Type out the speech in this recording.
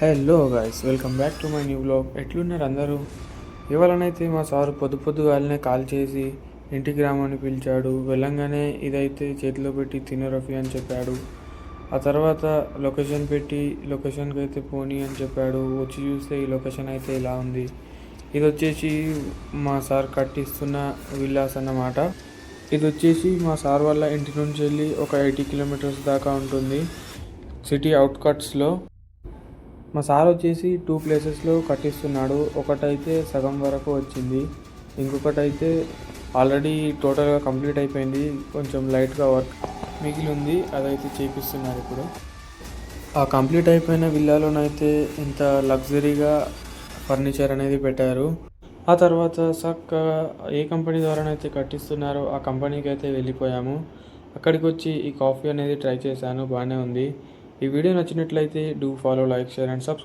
Hello guys, welcome back to my new blog. ఎట్లున్నారు అందరూ? ఇవాళనైతే మా సారు పొద్దుగాలనే కాల్ చేసి ఇంటికి రామని పిలిచాడు. వెళ్ళంగానే ఇదైతే చేతిలో పెట్టి తిను రఫీ అని చెప్పాడు. ఆ తర్వాత లొకేషన్ పెట్టి లొకేషన్కి అయితే పోనీ అని చెప్పాడు. వచ్చి చూస్తే ఈ లొకేషన్ అయితే ఇలా ఉంది. ఇది వచ్చేసి మా సార్ కట్టిస్తున్న విల్లాస్ అన్నమాట. ఇది వచ్చేసి మా సార్ వాళ్ళ ఇంటి నుంచి వెళ్ళి ఒక 80 కిలోమీటర్స్ దాకా ఉంటుంది, సిటీ అవుట్కట్స్లో. మా సార్ వచ్చేసి 2 ప్లేసెస్లో కట్టిస్తున్నాడు. ఒకటైతే సగం వరకు వచ్చింది, ఇంకొకటైతే ఆల్రెడీ టోటల్గా కంప్లీట్ అయిపోయింది. కొంచెం లైట్గా వర్క్ మిగిలి ఉంది, అదైతే చేపిస్తున్నారు ఇప్పుడు. ఆ కంప్లీట్ అయిపోయిన విల్లాలోనైతే ఇంత లగ్జరీగా ఫర్నిచర్ అనేది పెట్టారు. ఆ తర్వాత చక్కగా ఏ కంపెనీ ద్వారానైతే కట్టిస్తున్నారో ఆ కంపెనీకి అయితే వెళ్ళిపోయాము. అక్కడికి వచ్చి ఈ కాఫీ అనేది ట్రై చేశాను, బాగానే ఉంది. ఈ వీడియో నచ్చినట్లయితే do follow, like, share and subscribe.